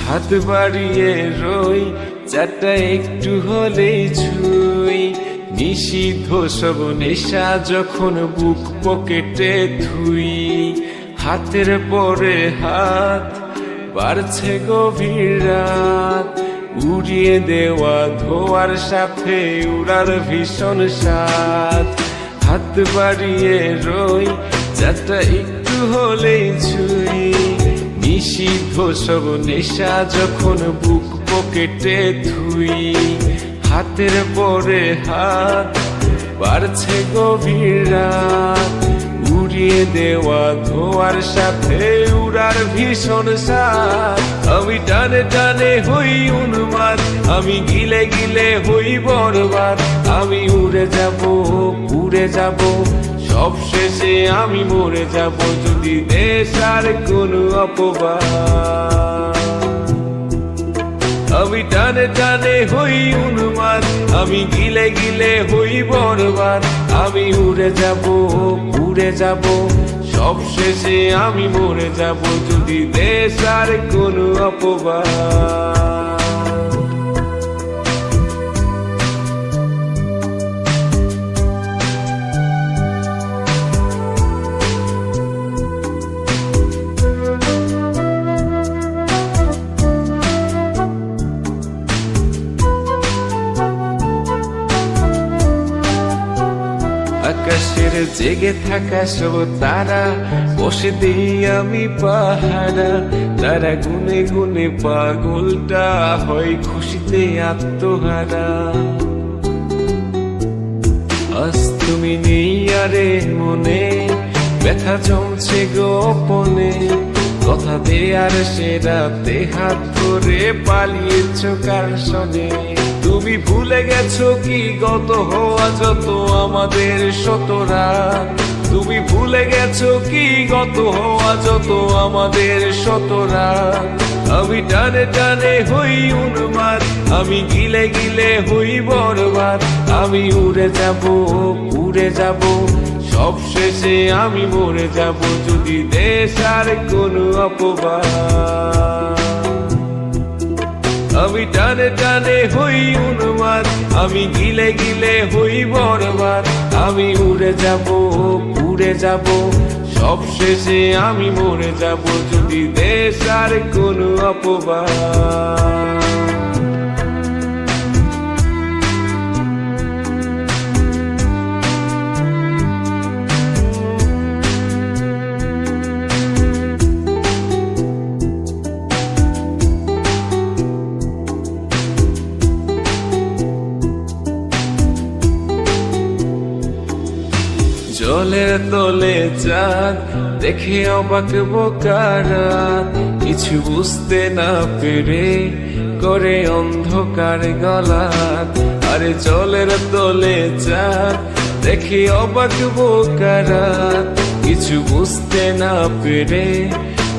হাত বাড়িয়ে রই চারটা একটু হলেই ছুঁই। নিষিদ্ধ সব নেশা যখন বুক পকেটে থুই। হাতের পরে হাত বাড়ছে গভীর রাত, উড়িয়ে দেওয়া ধোয়ার সাথে উড়ার ভীষণ স্বাদ। হাত বাড়িয়ে রই চারটা একটু হলেই ছুঁই। নিষিদ্ধ সব নেশা যখন বুক পকেটে থুই। হাতের পরে হাত বাড়ছে গভীর রাত, উড়িয়ে দেওয়া ধোয়ার সাথে উড়ার ভীষণ স্বাদ। আমি টানে টানে হই উন্মাদ, আমি গিলে গিলে হই বরবাদ। আমি উড়ে যাব উড়ে যাব, সব শেষে আমি মরে যাব যদি দেশ আর কোনো অপবাদ। আমি টানে টানে হই উন্মাদ, আমি গিলে গিলে হই বরবাদ। আমি উড়ে যাব উড়ে যাব, সব শেষে আমি মরে যাব যদি দেশ আর কোনো অপবাদ। আকাশের জেগে থাকা সব তারা বসে দিই আমি পাহারা। তারা গুনে গুনে পাগলটা হয় খুশিতে আত্মহারা। আজ তুমি নেই আরে মনে, ব্যথা জমছে গোপনে। কথা দেয়ার সে রাতে হাত ধরে পালিয়েছ কার সনে। তুমি ভুলে গেছো কি গত হওয়া যত আমাদের শত রাত। তুমি ভুলে গেছো কি গত হওয়া যত আমাদের শত রাত। আমি টানে টানে হই উন্মাদ, আমি গিলে গিলে হই বরবাদ। আমি উড়ে যাব উড়ে যাব, সব শেষে আমি মরে যাব যদি দেশ আর কোনো অপবাদ। আমি টানে টানে হই উন্মাদ, আমি গিলে গিলে হই বরবাদ। আমি উড়ে যাব উড়ে যাব, সব শেষে আমি মরে যাব যদি দেশ আর কোনো অপবাদ। জলের তলে চাঁদ দেখে অবাক বোকারা, কিছু বুঝতে না পেরে করে অন্ধকার গলাত। আরে জলের তলে চাঁদ দেখে অবাক বোকারা, কিছু বুঝতে না পেরে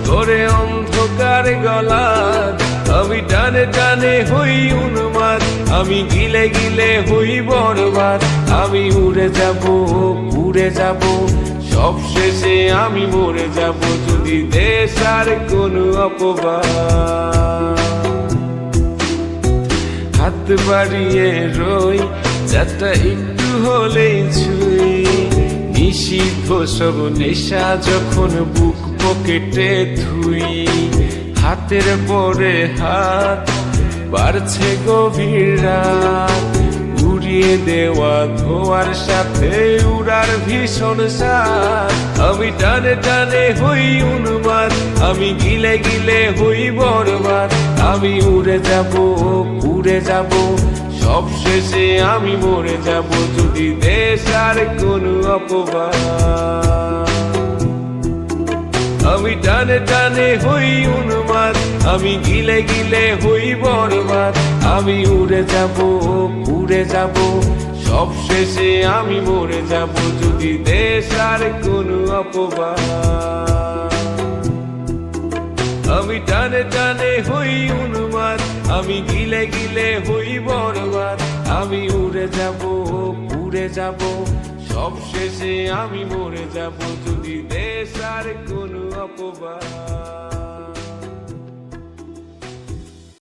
করে অন্ধকার গলাত। আমি টানে টানে হই উন্মাদ, আমি গিলে গিলে হই বরবাদ। আমি উড়ে যাব উড়ে যাব, সব শেষে আমি মরে যাব যদি দেশ আর কোনো অপবাদ। হাত বাড়িয়ে রই চারটা একটু হলেই ছুঁই। নিষিদ্ধ সব নেশা যখন বুক পকেটে থুই। হাতের পরে হাত বাড়ছে গভীর রাত, উড়িয়ে দেওয়া ধোয়ার সাথে উড়ার ভীষণ স্বাদ। আমি টানে টানে হই উন্মাদ, আমি গিলে গিলে হই বরবাদ। আমি উড়ে যাব উড়ে যাব, সব শেষে আমি মরে যাব যদি দেশ আর কোনো অপবাদ। আমি টানে টানে হই উন্মাদ, আমি গিলে গিলে হই বরবাদ। আমি উড়ে যাব উড়ে যাব, সব শেষে আমি মরে যাব যদি দেশ আর কোনো অপবাদ। আমি টানে টানে হই উন্মাদ, আমি গিলে গিলে হই বরবাদ। আমি উড়ে যাব উড়ে যাব, সব শেষে আমি মরে যাব যদি দেশ আর কোনো অপবাদ।